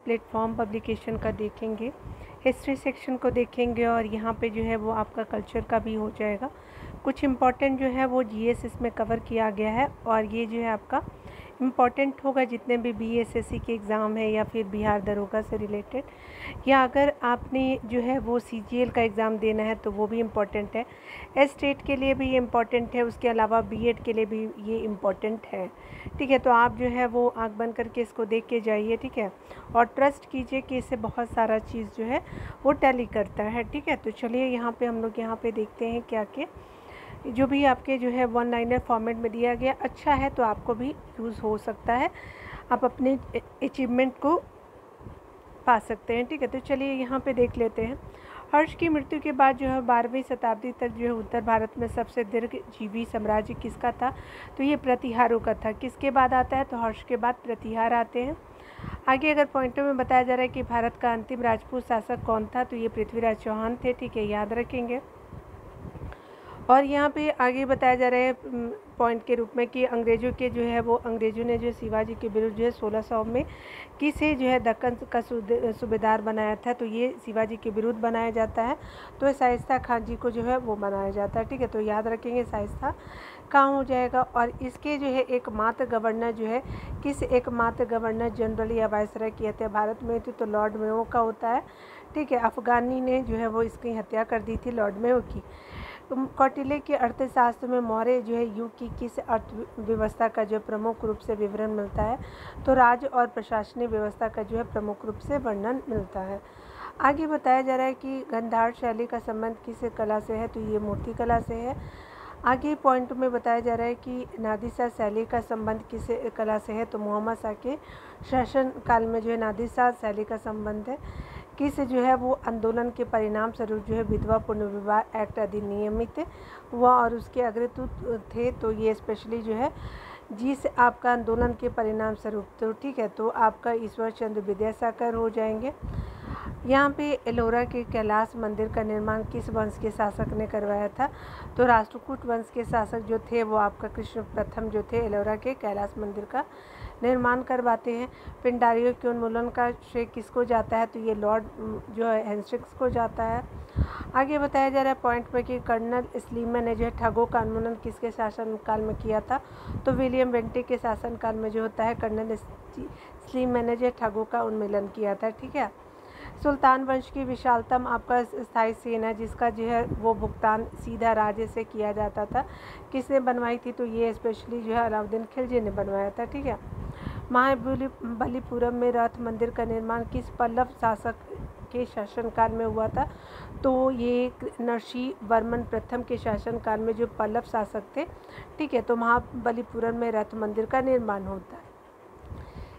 Platform publication का देखेंगे, history section को देखेंगे और यहाँ पे जो है वो आपका कल्चर का भी हो जाएगा। कुछ इम्पॉर्टेंट जो है वो जीएस इसमें कवर किया गया है और ये जो है आपका इम्पॉर्टेंट होगा जितने भी बीएसएससी के एग्ज़ाम है या फिर बिहार दरोगा से रिलेटेड, या अगर आपने जो है वो सीजीएल का एग्ज़ाम देना है तो वो भी इम्पॉर्टेंट है। एस्टेट के लिए भी इम्पॉर्टेंट है, उसके अलावा बीएड के लिए भी ये इम्पॉर्टेंट है। ठीक है, तो आप जो है वो आँख बंद करके इसको देख के जाइए। ठीक है, और ट्रस्ट कीजिए कि इससे बहुत सारा चीज़ जो है वो टैली करता है। ठीक है, तो चलिए यहाँ पे हम लोग यहाँ पे देखते हैं क्या कि जो भी आपके जो है वन लाइनर फॉर्मेट में दिया गया अच्छा है तो आपको भी यूज़ हो सकता है, आप अपने अचीवमेंट को पा सकते हैं। ठीक है, तो चलिए यहाँ पे देख लेते हैं। हर्ष की मृत्यु के बाद जो है 12वीं शताब्दी तक जो है उत्तर भारत में सबसे दीर्घजीवी साम्राज्य किसका था, तो ये प्रतिहारों का था। किसके बाद आता है, तो हर्ष के बाद प्रतिहार आते हैं। आगे अगर पॉइंटों में बताया जा रहा है कि भारत का अंतिम राजपूत शासक कौन था, तो ये पृथ्वीराज चौहान थे। ठीक है, याद रखेंगे। और यहाँ पे आगे बताया जा रहा है पॉइंट के रूप में कि अंग्रेज़ों के जो है वो अंग्रेज़ों ने जो शिवाजी के विरुद्ध जो है 1600 में किसे जो है दक्कन का सूबेदार बनाया था, तो ये शिवाजी के विरुद्ध बनाया जाता है, तो शाइस्ता खान जी को जो है वो बनाया जाता है। ठीक है, तो याद रखेंगे शाइस्ता कहाँ हो जाएगा। और इसके जो है एकमात्र गवर्नर जो है किस एकमात्र गवर्नर जनरल या वायसराय की हत्या भारत में थी, तो लॉर्ड मेयो का होता है। ठीक है, अफगानी ने जो है वो इसकी हत्या कर दी थी, लॉर्ड मेयो की। कौटिल्य के अर्थशास्त्र में मौर्य जो है युग की किस अर्थव्यवस्था का जो प्रमुख रूप से विवरण मिलता है, तो राज्य और प्रशासनिक व्यवस्था का जो है प्रमुख रूप से वर्णन मिलता है। आगे बताया जा रहा है कि गंधार शैली का संबंध किस कला से है, तो ये मूर्ति कला से है। आगे पॉइंट में बताया जा रहा है कि नादिर शैली का संबंध किस कला से है, तो मोहम्मद शाह के शासन काल में जो है नादिर शैली का संबंध है। किस जो है वो आंदोलन के परिणाम स्वरूप जो है विधवा पुनर्विवाह एक्ट अधिनियमित हुआ और उसके अग्रदूत थे, तो ये स्पेशली जो है जिस आपका आंदोलन के परिणाम स्वरूप, तो ठीक है, तो आपका ईश्वर चंद्र विद्यासागर हो जाएंगे। यहाँ पे एलोरा के कैलाश मंदिर का निर्माण किस वंश के शासक ने करवाया था, तो राष्ट्रकूट वंश के शासक जो थे वो आपका कृष्ण प्रथम जो थे एलोरा के कैलाश मंदिर का निर्माण करवाते हैं। पिंडारियों के उन्मूलन का श्रेय किसको जाता है, तो ये लॉर्ड जो है हेस्टिंग्स को जाता है। आगे बताया जा रहा है पॉइंट में कि कर्नल स्लीमैन ने जो है ठगों का उन्मूलन किसके शासनकाल में किया था, तो विलियम बेंटिक के शासनकाल में जो होता है कर्नल स्लीमैन ने जो ठगों का उन्मूलन किया था। ठीक है, सुल्तान वंश की विशालतम आपका स्थायी सेना जिसका जो है वो भुगतान सीधा राज्य से किया जाता था, किसने बनवाई थी, तो ये स्पेशली जो है अलाउद्दीन खिलजी ने बनवाया था। ठीक है, महाबलीपुरम में रथ मंदिर का निर्माण किस पल्लव शासक के शासनकाल में हुआ था, तो ये नरसिंह वर्मन प्रथम के शासनकाल में जो पल्लव शासक थे। ठीक है, तो महाबलीपुरम में रथ मंदिर का निर्माण होता है।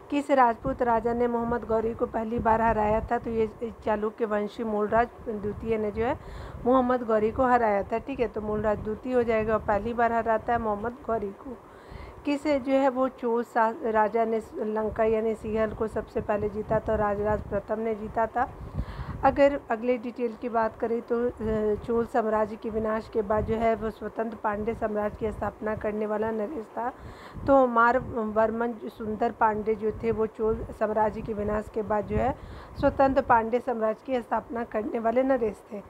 किस राजपूत राजा ने मोहम्मद गौरी को पहली बार हराया था, तो ये चालुक्य वंशी मूलराज द्वितीय ने जो है मोहम्मद गौरी को हराया था। ठीक है, तो मूलराज द्वितीय हो जाएगा और पहली बार हराता है मोहम्मद गौरी को। किस जो है वो चोल राजा ने लंका यानी सिंहल को सबसे पहले जीता था, राजराज प्रथम ने जीता था। अगर अगले डिटेल की बात करें तो चोल साम्राज्य के विनाश के बाद जो है वो स्वतंत्र पांड्य साम्राज्य की स्थापना करने वाला नरेश था, तो मारवर्मन सुंदर पांडे जो थे वो चोल साम्राज्य के विनाश के बाद जो है स्वतंत्र पांड्य साम्राज्य की स्थापना करने वाले नरेश थे।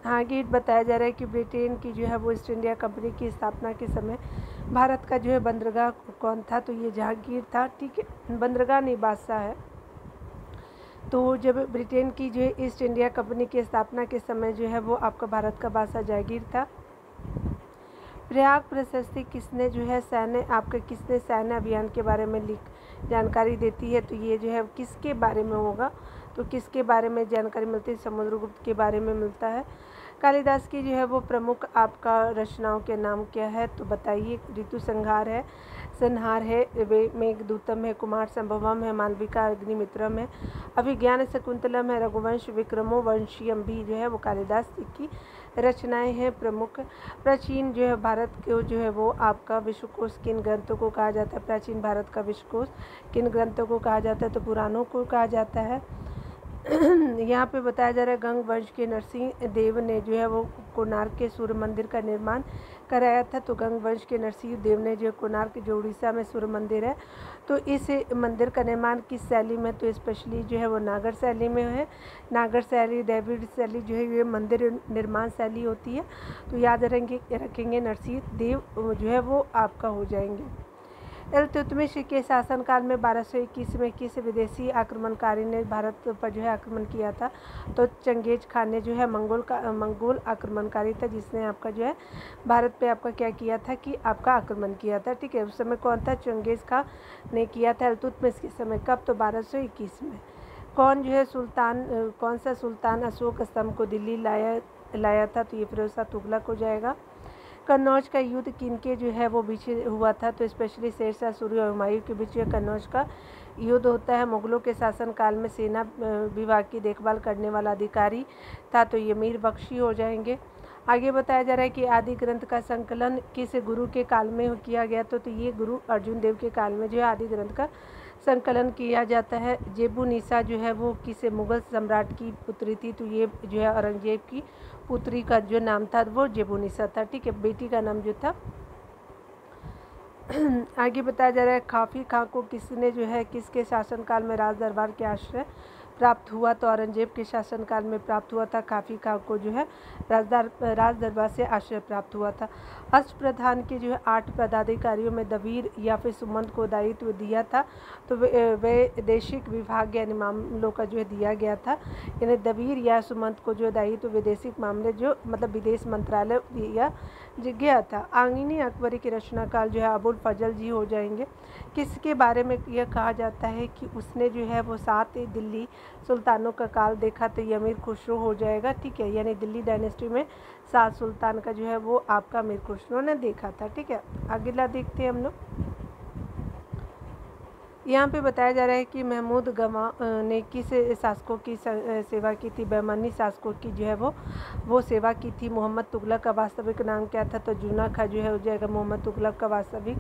आगे बताया जा रहा है कि ब्रिटेन की जो है वो ईस्ट इंडिया कंपनी की स्थापना के समय भारत का जो है बंदरगाह कौन था, तो ये जहांगीर था। ठीक है, बंदरगाह नहीं बादशाह है। तो जब ब्रिटेन की जो है ईस्ट इंडिया कंपनी की स्थापना के समय जो है वो आपका भारत का बादशाह जहांगीर था। प्रयाग प्रशस्ति किसने जो है किसने सैन्य अभियान के बारे में जानकारी देती है, तो ये जो है किसके बारे में होगा, तो किसके बारे में जानकारी मिलती है, समुद्रगुप्त के बारे में मिलता है। कालिदास की जो है वो प्रमुख आपका रचनाओं के नाम क्या है, तो बताइए। ऋतु संहार है, संहार है, मेघदूतम है, कुमार संभवम है, मालविका अग्निमित्रम है, अभिज्ञान शकुंतलम है, रघुवंश विक्रमो वंशियम भी जो है वो कालिदास की रचनाएं हैं प्रमुख। प्राचीन जो है भारत को जो है वो आपका विश्वकोश किन ग्रंथों को कहा जाता है, प्राचीन भारत का विश्वकोश किन ग्रंथों को कहा जाता है, तो पुराणों को कहा जाता है। यहाँ पे बताया जा रहा है गंग वंश के नरसिंह देव ने जो है वो कोणार्क के सूर्य मंदिर का निर्माण कराया था। तो गंग वंश के नरसिंह देव ने जो कोणार्क जो उड़ीसा में सूर्य मंदिर है, तो इस मंदिर का निर्माण किस शैली में, तो स्पेशली जो है वो नागर शैली में है। नागर शैली, द्रविड़ शैली जो है ये मंदिर निर्माण शैली होती है। तो याद रखेंगे नरसिंह देव जो है वो आपका हो जाएंगे। इल्तुतमिश के शासनकाल में 1221 में किस विदेशी आक्रमणकारी ने भारत पर जो है आक्रमण किया था, तो चंगेज खान ने जो है मंगोल आक्रमणकारी था, जिसने आपका जो है भारत पे आपका क्या किया था कि आपका आक्रमण किया था। ठीक है, उस समय कौन था, चंगेज खान ने किया था इल्तुतमिश के समय। कब, तो 1221 में। कौन जो है कौन सा सुल्तान अशोक स्तंभ को दिल्ली लाया था, तो ये फिरोज शाह तुगलक हो जाएगा। कन्नौज का युद्ध किनके जो है वो बीच हुआ था, तो स्पेशली शेरशाह सूरी और हुमायूं के बीच कन्नौज का युद्ध होता है। मुगलों के शासनकाल में सेना विभाग की देखभाल करने वाला अधिकारी था, तो ये मीर बख्शी हो जाएंगे। आगे बताया जा रहा है कि आदि ग्रंथ का संकलन किस गुरु के काल में किया गया, तो ये गुरु अर्जुन देव के काल में जो है आदि ग्रंथ का संकलन किया जाता है। जेबुनिसा जो है वो किसे मुगल सम्राट की पुत्री थी, तो ये जो है औरंगजेब की पुत्री का जो नाम था वो जेबुनिसा था। ठीक है, बेटी का नाम जो था। आगे बताया जा रहा है काफ़ी खां को किसने जो है किसके शासनकाल में राज दरबार के आश्रय प्राप्त हुआ, तो औरंगजेब के शासनकाल में प्राप्त हुआ था। काफ़ी खां को जो है राज दरबार से आश्रय प्राप्त हुआ था। अष्टप्रधान के जो है 8 पदाधिकारियों में दबीर या फिर सुमंत को दायित्व दिया था, तो वैदेशिक विभाग यानी मामलों का जो है दिया गया था। यानी दबीर या सुमंत को जो दायित्व वैदेशिक मामले जो मतलब विदेश मंत्रालय दिया गया था। आंगीनी अकबरी के रचनाकाल जो है अबुल फजल जी हो जाएंगे। किसके बारे में यह कहा जाता है कि उसने जो है वो 7 दिल्ली सुल्तानों का काल देखा, तो ये अमीर खुसरो हो जाएगा। ठीक है, यानी दिल्ली डायनेस्टी में 7 सुल्तान का जो है वो आपका अमीर खुसरो ने देखा था। ठीक है, अगला देखते हैं हम लोग। यहाँ पे बताया जा रहा है कि महमूद गमा ने किस शासकों की सेवा की थी, बहमानी शासकों की जो है वो सेवा की थी। मोहम्मद तुगलक का वास्तविक नाम क्या था, तो जूना खा जो है हो जाएगा मोहम्मद तुगलक का वास्तविक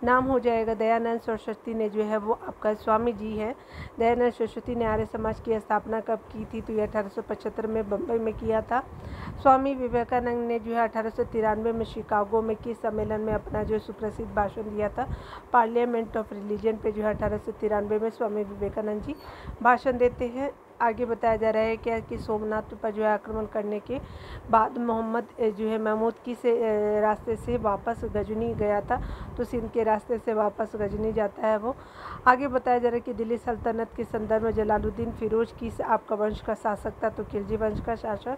नाम हो जाएगा। दयानंद सरस्वती ने जो है वो आपका स्वामी जी है। दयानंद सरस्वती ने आर्य समाज की स्थापना कब की थी, तो ये 1875 में बम्बई में किया था। स्वामी विवेकानंद ने जो है 1893 में शिकागो में किस सम्मेलन में अपना जो सुप्रसिद्ध भाषण दिया था, पार्लियामेंट ऑफ रिलीजन पे जो है 1893 में स्वामी विवेकानंद जी भाषण देते हैं। आगे बताया जा रहा है क्या कि सोमनाथ पर जो है आक्रमण करने के बाद मोहम्मद जो है महमूद किस रास्ते से वापस गजनी गया था, तो सिंध के रास्ते से वापस गजनी जाता है वो। आगे बताया जा रहा है कि दिल्ली सल्तनत के संदर्भ में जलालुद्दीन फिरोज किस आपका वंश का शासक था, तो खिलजी वंश का शासक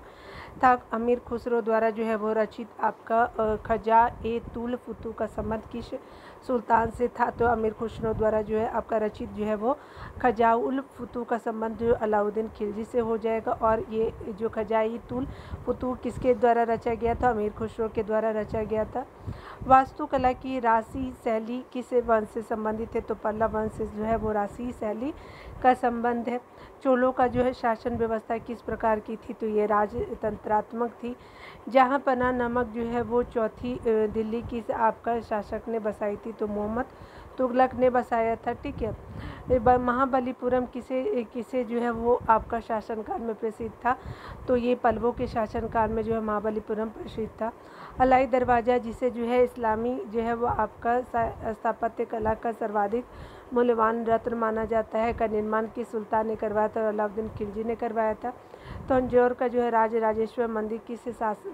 था। अमीर खुसरो द्वारा जो है वो रचित आपका खजा-ए-तुल फुतू का संबंध किस सुल्तान से था, तो अमीर खुसरो द्वारा जो है आपका रचित जो है वो खजा-उल फुतू का संबंध जो अलाउद्दीन खिलजी से हो जाएगा। और ये जो खजा-ए-तुल फुतू किसके द्वारा रचा गया था, अमीर खुसरो के द्वारा रचा गया था। वास्तुकला की राशि शैली किस वंश से संबंधित है, तो पल्लव वंश से जो है वो राशि शैली का संबंध है। चोलों का जो है शासन व्यवस्था किस प्रकार की थी, तो ये राजतंत्रात्मक थी। जहाँ पना नामक जो है वो चौथी दिल्ली की आपका शासक ने बसाई थी, तो मोहम्मद तुगलक ने बसाया था। ठीक है, महाबलीपुरम किसे जो है वो आपका शासनकाल में प्रसिद्ध था, तो ये पल्लवों के शासनकाल में जो है महाबलीपुरम प्रसिद्ध था। अलाई दरवाज़ा जिसे जो है इस्लामी जो है वो आपका स्थापत्य कला का सर्वाधिक मूल्यवान रत्न माना जाता है, का निर्माण किस सुल्तान ने करवाया था, अलाउद्दीन खिलजी ने करवाया था। तंजौर का जो है राजराजेश्वर मंदिर किस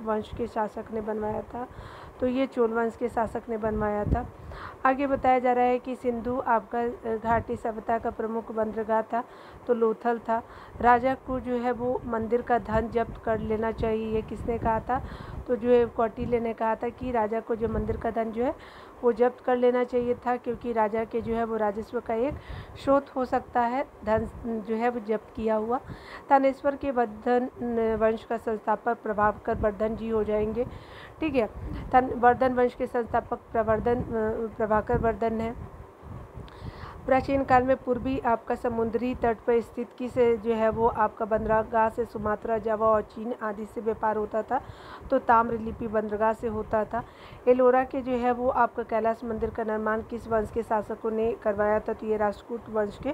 वंश के शासक ने बनवाया था, तो ये चोल वंश के शासक ने बनवाया था। आगे बताया जा रहा है कि सिंधु आपका घाटी सभ्यता का प्रमुख बंदरगाह था, तो लोथल था। राजा को जो है वो मंदिर का धन जब्त कर लेना चाहिए, ये किसने कहा था, तो जो है कौटिल्य ने कहा था कि राजा को जो मंदिर का धन जो है वो जब्त कर लेना चाहिए था, क्योंकि राजा के जो है वो राजस्व का एक स्रोत हो सकता है धन जो है वो जब्त किया हुआ। थानेश्वर के वर्धन वंश का संस्थापक प्रभाकर वर्धन जी हो जाएंगे। ठीक है, वर्धन वंश के संस्थापक प्रभाकर वर्धन है। प्राचीन काल में पूर्वी आपका समुद्री तट पर स्थित की से जो है वो आपका बंदरगाह से सुमात्रा, जावा और चीन आदि से व्यापार होता था, तो ताम्रलिपि बंदरगाह से होता था। एलोरा के जो है वो आपका कैलाश मंदिर का निर्माण किस वंश के शासकों ने करवाया था, तो ये राष्ट्रकूट वंश के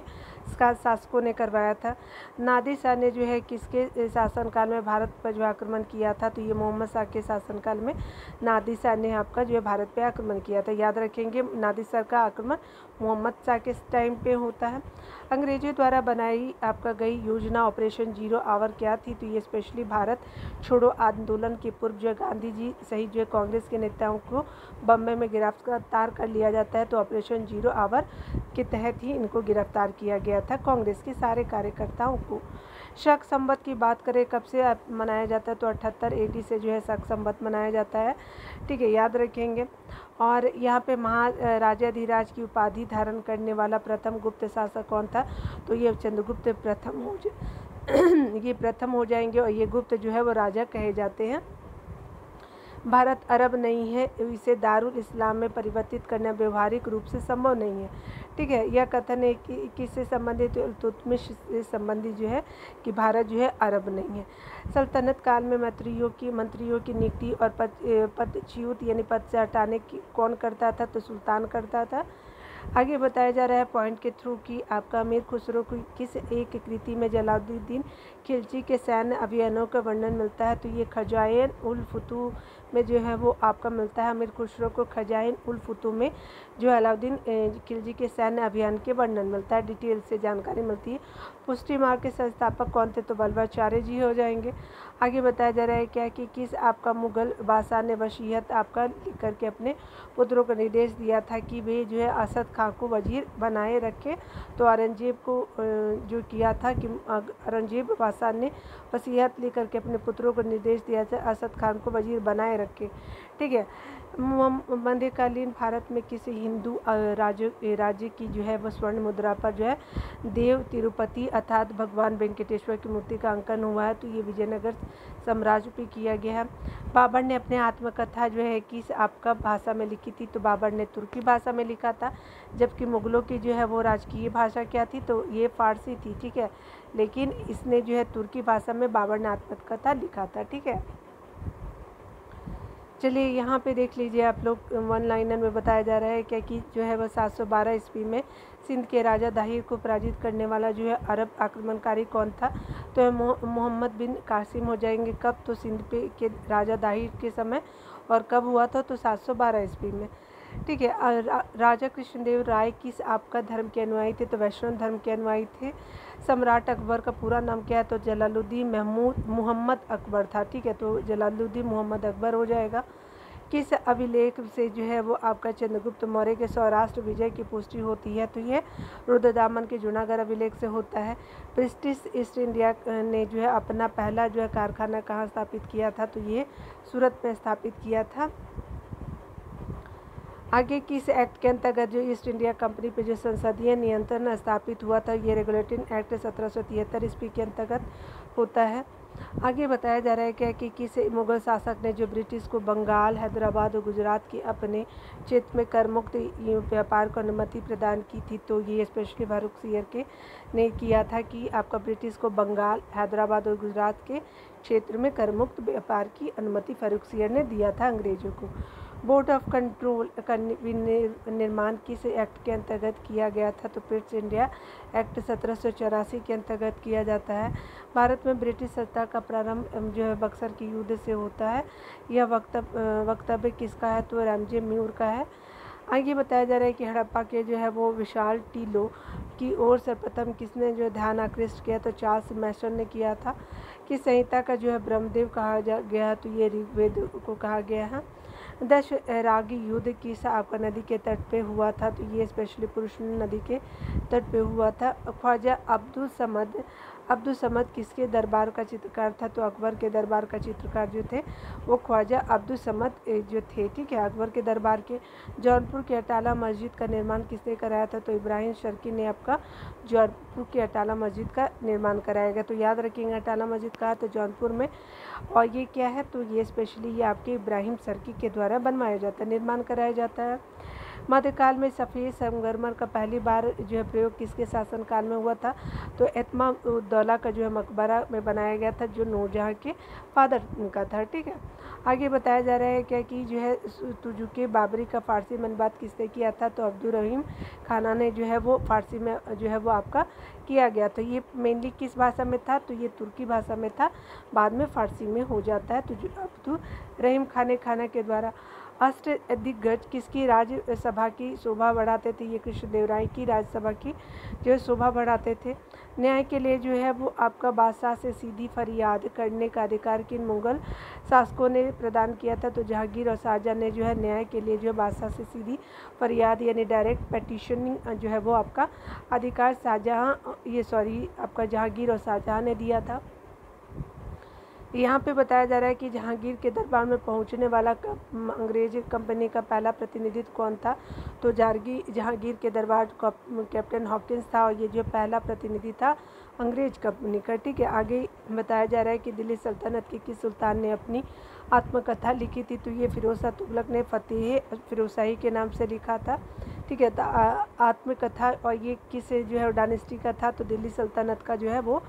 शासकों ने करवाया था। नादिर शाह ने जो है किसके शासनकाल में भारत पर जो आक्रमण किया था, तो ये मोहम्मद शाह के शासनकाल में नादिर शाह ने आपका जो है भारत पर आक्रमण किया था। याद रखेंगे, नादिर शाह का आक्रमण मोहम्मद शाह के टाइम पे होता है। अंग्रेजों द्वारा बनाई आपका गई योजना ऑपरेशन जीरो आवर क्या थी, तो ये स्पेशली भारत छोड़ो आंदोलन के पूर्व जो गांधी जी सहित जो कांग्रेस के नेताओं को बम्बई में गिरफ्तार कर लिया जाता है, तो ऑपरेशन जीरो आवर के तहत ही इनको गिरफ्तार किया गया था, कांग्रेस के सारे कार्यकर्ताओं को। शक संवत की बात करें कब से मनाया जाता है, तो 78 AD से जो है शक संवत मनाया जाता है, ठीक है, याद रखेंगे। और यहाँ पे महाराजाधिराज की उपाधि धारण करने वाला प्रथम गुप्त शासक कौन था, तो ये चंद्रगुप्त प्रथम ये प्रथम हो जाएंगे, और ये गुप्त जो है वो राजा कहे जाते हैं। भारत अरब नहीं है, इसे दारुल इस्लाम में परिवर्तित करना व्यवहारिक रूप से संभव नहीं है, ठीक है। यह कथन है कि किससे संबंधित, इल्तुतमिश से संबंधित जो है कि भारत जो है अरब नहीं है। सल्तनत काल में मंत्रियों की नियुक्ति और पदच्युत यानी पद से हटाने की कौन करता था, तो सुल्तान करता था। आगे बताया जा रहा है पॉइंट के थ्रू कि आपका अमीर खुसरो की किस एक कृति में जलालुद्दीन खिलजी के सैन्य अभियानों का वर्णन मिलता है, तो ये खजाइन उल फुतूह में जो है वो आपका मिलता है। अमीर खुसरो को खजाइन उल फुतूह में जो अलाउद्दीन खिलजी के सैन्य अभियान के वर्णन मिलता है, डिटेल से जानकारी मिलती है। पुष्टि मार्ग के संस्थापक कौन थे, तो वल्लभाचार्य जी हो जाएंगे। आगे बताया जा रहा है क्या कि किस आपका मुगल बादशाह ने वसीयत आपका लिख करके अपने पुत्रों को निर्देश दिया था कि वे जो है असद खां को वजीर बनाए रखे, तो औरंगजेब को जो किया था कि औरंगजेब बादशाह ने वसीयत लिख करके अपने पुत्रों को निर्देश दिया था असद खान को वजीर बनाए रखे, ठीक है। मध्यकालीन भारत में किसी हिंदू राज्य की जो है वो स्वर्ण मुद्रा पर जो है देव तिरुपति अर्थात भगवान वेंकटेश्वर की मूर्ति का अंकन हुआ है, तो ये विजयनगर साम्राज्य पे किया गया है। बाबर ने अपने आत्मकथा जो है किस आपका भाषा में लिखी थी, तो बाबर ने तुर्की भाषा में लिखा था, जबकि मुगलों की जो है वो राजकीय भाषा क्या थी, तो ये फारसी थी, ठीक है, लेकिन इसने जो है तुर्की भाषा में बाबर ने आत्मकथा लिखा था, ठीक है। चलिए यहाँ पे देख लीजिए आप लोग, वन लाइनर में बताया जा रहा है क्या कि जो है वह 712 ईस्वी में सिंध के राजा दाहिर को पराजित करने वाला जो है अरब आक्रमणकारी कौन था, तो मोहम्मद बिन कासिम हो जाएंगे। कब, तो सिंध पे के राजा दाहिर के समय, और कब हुआ था, तो 712 ईस्वी में, ठीक है। राजा कृष्णदेव राय किस आपका धर्म के अनुयायी थे, तो वैष्णव धर्म के अनुयायी थे। सम्राट अकबर का पूरा नाम क्या है, तो जलालुद्दीन मोहम्मद अकबर था, ठीक है, तो जलालुद्दीन मोहम्मद अकबर हो जाएगा। किस अभिलेख से जो है वो आपका चंद्रगुप्त मौर्य के सौराष्ट्र विजय की पुष्टि होती है, तो ये रुद्रदामन के जूनागढ़ अभिलेख से होता है। ब्रिटिश ईस्ट इंडिया ने जो है अपना पहला जो है कारखाना कहाँ स्थापित किया था, तो ये सूरत में स्थापित किया था। आगे किस एक्ट के अंतर्गत जो ईस्ट इंडिया कंपनी पे जो संसदीय नियंत्रण स्थापित हुआ था, ये रेगुलेटिंग एक्ट 1773 ईस्वी के अंतर्गत होता है। आगे बताया जा रहा है क्या कि किस मुगल शासक ने जो ब्रिटिश को बंगाल, हैदराबाद और गुजरात के अपने क्षेत्र में कर मुक्त व्यापार को अनुमति प्रदान की थी, तो ये स्पेशली फारुखसियर के ने किया था कि आपका ब्रिटिश को बंगाल, हैदराबाद और गुजरात के क्षेत्र में कर मुक्त व्यापार की अनुमति फारुखसियर ने दिया था अंग्रेजों को। बोर्ड ऑफ कंट्रोल का निर्माण किस एक्ट के अंतर्गत किया गया था, तो ब्रिटिश इंडिया एक्ट 1784 के अंतर्गत किया जाता है। भारत में ब्रिटिश सत्ता का प्रारंभ जो है बक्सर के युद्ध से होता है। यह वक्तव्य किसका है, तो रामजे म्यूर का है। आगे बताया जा रहा है कि हड़प्पा के जो है वो विशाल टीलों की ओर सर्वप्रथम किसने जो ध्यान आकृष्ट किया, तो चार्ल्स मैसन ने किया था। कि संहिता का जो है ब्रह्मदेव कहा गया, तो ये ऋग्वेद को कहा गया है। दशरागी युद्ध किस आपका नदी के तट पे हुआ था, तो ये स्पेशली पुरुष नदी के तट पे हुआ था। ख्वाजा अब्दुल समद किसके दरबार का चित्रकार था, तो अकबर के दरबार का चित्रकार जो थे वो ख्वाजा अब्दुल समद जो थे, ठीक है, अकबर के दरबार के। जौनपुर की अटाला मस्जिद का निर्माण किसने कराया था, तो इब्राहिम शर्की ने आपका जौनपुर की अटाला मस्जिद का निर्माण कराया गया। तो याद रखेंगे अटाला मस्जिद का तो जौनपुर में, और ये क्या है, तो ये स्पेशली ये आपके इब्राहिम शर्की के द्वारा बनवाया जाता है, निर्माण कराया जाता है। मध्यकाल में सफ़ेद संगमरमर का पहली बार जो है प्रयोग किसके शासनकाल में हुआ था? तो एतमाद-उद-दौला का जो है मकबरा में बनाया गया था, जो नूरजहाँ के फादर का था। ठीक है, आगे बताया जा रहा है क्या कि जो है तुजुके बाबरी का फ़ारसी में अनुवाद किसने किया था? तो अब्दुल रहीम खाना ने जो है वो फ़ारसी में जो है वो आपका किया गया। तो ये मेनली किस भाषा में था? तो ये तुर्की भाषा में था, बाद में फ़ारसी में हो जाता है। तो अब्दुल रहीम खाना के द्वारा अष्टदिग्गज किसकी राज्यसभा की शोभा बढ़ाते थे? ये कृष्णदेवराय की राज्यसभा की जो है शोभा बढ़ाते थे। न्याय के लिए जो है वो आपका बादशाह से सीधी फरियाद करने का अधिकार किन मुग़ल शासकों ने प्रदान किया था? तो जहांगीर और शाहजहाँ ने जो है न्याय के लिए जो है बादशाह से सीधी फरियाद यानी डायरेक्ट पेटिशनिंग जो है वो आपका अधिकार आपका जहांगीर और शाहजहाँ ने दिया था। यहाँ पे बताया जा रहा है कि जहांगीर के दरबार में पहुँचने वाला अंग्रेज कंपनी का पहला प्रतिनिधित्व कौन था? तो जहांगीर के दरबार कैप्टन हॉकिंस था, और ये जो पहला प्रतिनिधि था अंग्रेज कंपनी का। ठीक है, आगे बताया जा रहा है कि दिल्ली सल्तनत के किस सुल्तान ने अपनी आत्मकथा लिखी थी? तो ये फिरोज शाह तुगलक ने फतेह फिरोजशाही के नाम से लिखा था। ठीक है, तो आत्मकथा और ये किस जो है डायनेस्टी का था? तो दिल्ली सल्तनत का जो है वो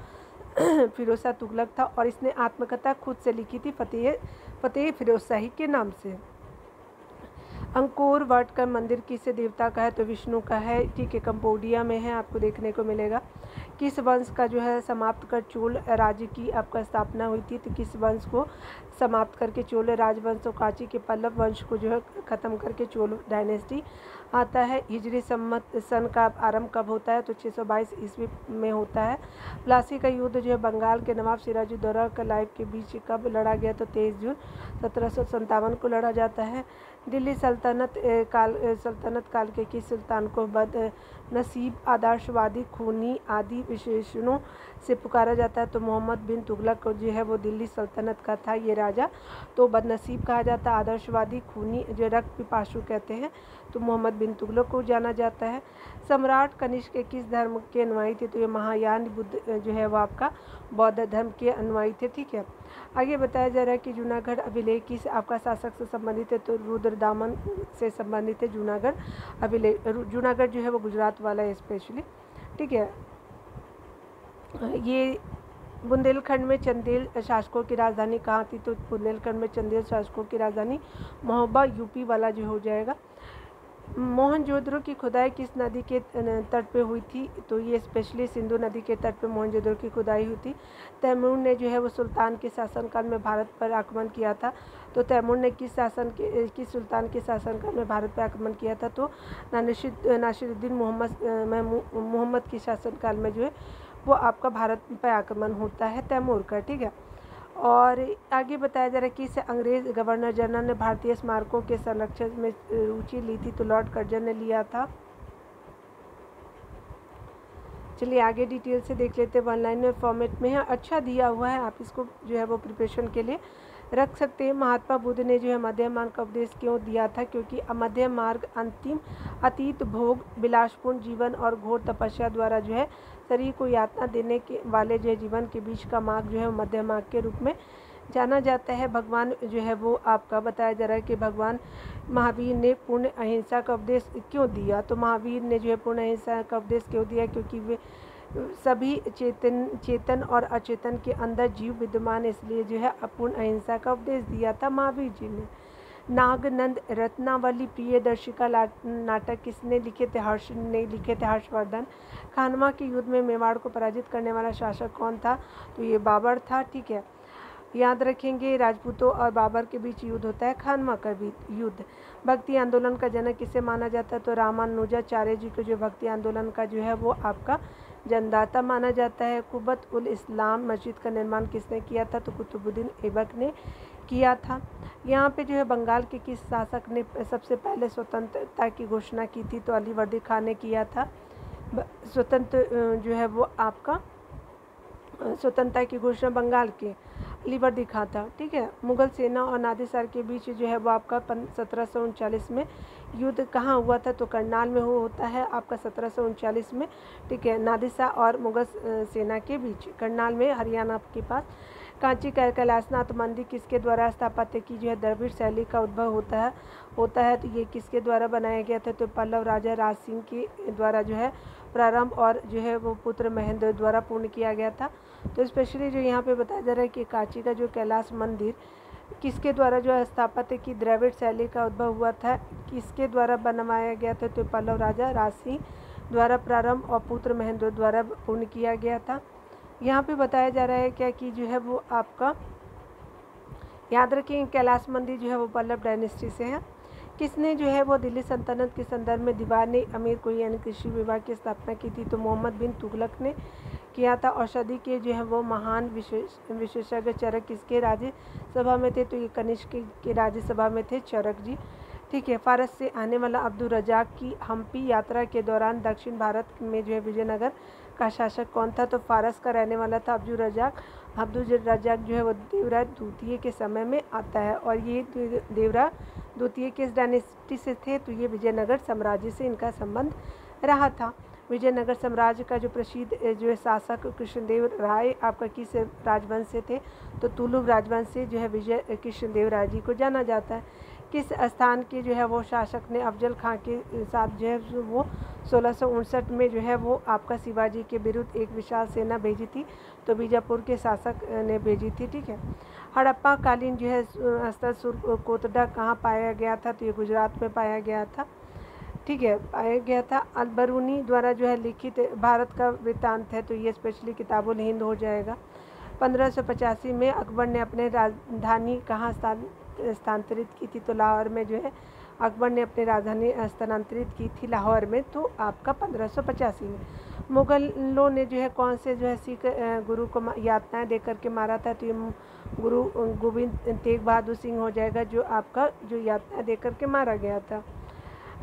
फिरोज शाह तुगलक था, और इसने आत्मकथा खुद से लिखी थी फतेह फिरोजशाही के नाम से। अंकोर वाट का मंदिर किस देवता का है? तो विष्णु का है। ठीक है, कंबोडिया में है, आपको देखने को मिलेगा। किस वंश का जो है समाप्त कर चोल राज्य की आपका स्थापना हुई थी? तो किस वंश को समाप्त करके चोल राजवंश और कांची के पल्लव वंश को जो है ख़त्म करके चोल डायनेस्टी आता है। हिजरी सम्मत सन का आरंभ कब होता है? तो 622 ईस्वी में होता है। प्लासी का युद्ध जो है बंगाल के नवाब सिराजुद्दौला कलाइव के बीच कब लड़ा गया? तो 23 जून 1757 को लड़ा जाता है। दिल्ली सल्तनत काल के किस सुल्तान को बद नसीब, आदर्शवादी, खूनी आदि विशेषणों से पुकारा जाता है? तो मोहम्मद बिन तुगलक जो है वो दिल्ली सल्तनत का था ये राजा। तो बदनसीब कहा जाता है, आदर्शवादी, खूनी जो रक्त पिपासु कहते हैं, तो मोहम्मद बिन तुगलक को जाना जाता है। सम्राट कनिष्क के किस धर्म के अनुयायी थे? तो ये महायान बुद्ध जो है वो आपका बौद्ध धर्म के अनुयायी थे। ठीक है, आगे बताया जा रहा है कि जूनागढ़ अभिलेख किस आपका शासक से संबंधित है? तो रुद्रदामन से संबंधित है जूनागढ़ अभिलेख। जूनागढ़ जो है वो गुजरात वाला है स्पेशली। ठीक है, ये बुंदेलखंड में चंदेल शासकों की राजधानी कहाँ थी? तो बुंदेलखंड में चंदेल शासकों की राजधानी महोबा यूपी वाला जो हो जाएगा। मोहनजोदड़ो की खुदाई किस नदी के तट पे हुई थी? तो ये स्पेशली सिंधु नदी के तट पे मोहनजोदड़ो की खुदाई हुई थी। तैमूर ने जो है वो सुल्तान के शासनकाल में भारत पर आक्रमण किया था। तो तैमूर ने किस सुल्तान के शासनकाल में भारत पर आक्रमण किया था? तो नासिरुद्दीन मोहम्मद के शासनकाल में जो है वो आपका भारत पर आक्रमण होता है तैमूर का। ठीक है, और आगे बताया जा रहा है कि इसे अंग्रेज गवर्नर जनरल ने भारतीय स्मारकों के संरक्षण में रुचि ली थी? तो लॉर्ड कर्जन ने लिया था। चलिए आगे डिटेल से देख लेते हैं। वन लाइनर फॉर्मेट में है, अच्छा दिया हुआ है, आप इसको जो है वो प्रिपरेशन के लिए रख सकते हैं। महात्मा बुद्ध ने जो है मध्यम मार्ग का उपदेश क्यों दिया था? क्योंकि मध्यम मार्ग अंतिम अतीत भोग विलासपूर्ण जीवन और घोर तपस्या द्वारा जो है शरीर को यातना देने के वाले जो है जीवन के बीच का मार्ग जो है मध्यम मार्ग के रूप में जाना जाता है। भगवान जो है वो आपका बताया जा रहा है कि भगवान महावीर ने पूर्ण अहिंसा का उपदेश क्यों दिया? तो महावीर ने जो है पूर्ण अहिंसा का उपदेश क्यों दिया? क्योंकि वे सभी चेतन और अचेतन के अंदर जीव विद्यमान, इसलिए जो है अपूर्ण अहिंसा का उपदेश दिया था महावीर जी ने। नागनंद रत्नावली प्रियदर्शिका नाटक किसने लिखे थे? हर्ष ने लिखे थे, हर्षवर्धन। खानवा के युद्ध में मेवाड़ को पराजित करने वाला शासक कौन था? तो ये बाबर था। ठीक है, याद रखेंगे राजपूतों और बाबर के बीच युद्ध होता है खानवा का भी युद्ध। भक्ति आंदोलन का जनक किसे माना जाता है? तो रामानुजाचार्य जी को जो भक्ति आंदोलन का जो है वो आपका जन्मदाता माना जाता है। कुबत उल इस्लाम मस्जिद का निर्माण किसने किया था? तो कुतुबुद्दीन ऐबक ने किया था। यहाँ पे जो है बंगाल के किस शासक ने सबसे पहले स्वतंत्रता की घोषणा की थी? तो अलीवर्दी खान ने किया था। स्वतंत्र जो है वो आपका स्वतंत्रता की घोषणा बंगाल के अलीवर्दी खान था। ठीक है, मुगल सेना और नादिर शाह के बीच जो है वो आपका 1739 में युद्ध कहाँ हुआ था? तो करनाल में होता है आपका 1739 में। ठीक है, नादिर शाह और मुगल सेना के बीच करनाल में, हरियाणा के पास कांची कैलाशनाथ मंदिर किसके द्वारा स्थापत्य की जो है द्रविड़ शैली का उद्भव होता है तो ये किसके द्वारा बनाया गया था, तो पल्लव राजा राज सिंह के द्वारा जो है प्रारंभ और जो है वो पुत्र महेंद्र द्वारा पूर्ण किया गया था। तो स्पेशली जो यहाँ पे बताया जा रहा है कि कांची का जो कैलाश मंदिर किसके द्वारा जो है स्थापत्य की द्रविड़ शैली का उद्भव हुआ था, किसके द्वारा बनवाया गया था, तो पल्लव राजा राज सिंह द्वारा प्रारंभ और पुत्र महेंद्र द्वारा पूर्ण किया गया था। यहाँ पे बताया जा रहा है क्या कि जो है वो आपका याद रखें कैलाश मंदिर जो है वो पल्लव डायनेस्टी से है। किसने जो है वो दिल्ली सल्तनत के संदर्भ में दीवान अमीर को यानी कृषि विभाग की स्थापना की थी, तो मोहम्मद बिन तुगलक ने किया था। औषधि के जो है वो महान विशेषज्ञ चरक किसके राज्यसभा में थे, तो ये कनिष्क के राज्यसभा में थे चरक जी। ठीक है। फारस से आने वाला अब्दुल रजाक की हम्पी यात्रा के दौरान दक्षिण भारत में जो है विजयनगर का शासक कौन था, तो फारस का रहने वाला था अब्दुल रजाक जो है वो देवराज द्वितीय के समय में आता है। और ये देवराज द्वितीय किस डायनेस्टी से थे, तो ये विजयनगर साम्राज्य से इनका संबंध रहा था। विजयनगर साम्राज्य का जो प्रसिद्ध जो है शासक कृष्णदेव राय आपका किस राजवंश से थे, तो तुलुव राजवंश से जो है विजय कृष्णदेव राय जी को जाना जाता है। किस स्थान के जो है वो शासक ने अफजल खां के साथ जो है वो 1659 में जो है वो आपका शिवाजी के विरुद्ध एक विशाल सेना भेजी थी, तो बीजापुर के शासक ने भेजी थी। ठीक है। हड़प्पा कालीन जो है स्तर सुरकोटडा कहाँ पाया गया था, तो ये गुजरात में पाया गया था। ठीक है, पाया गया था। अलबरूनी द्वारा जो है लिखित भारत का वृत्तांत है, तो ये स्पेशली किताबुल हिंद हो जाएगा। 1585 में अकबर ने अपने राजधानी कहाँ स्थानांतरित की थी, तो लाहौर में जो है अकबर ने अपनी राजधानी स्थानांतरित की थी लाहौर में, तो आपका 1585 में। मुगलों ने जो है कौन से जो है सिख गुरु को यातनाएं दे करके मारा था, तो ये गुरु गोविंद तेग बहादुर सिंह हो जाएगा, जो आपका जो यातनाएं दे करके मारा गया था।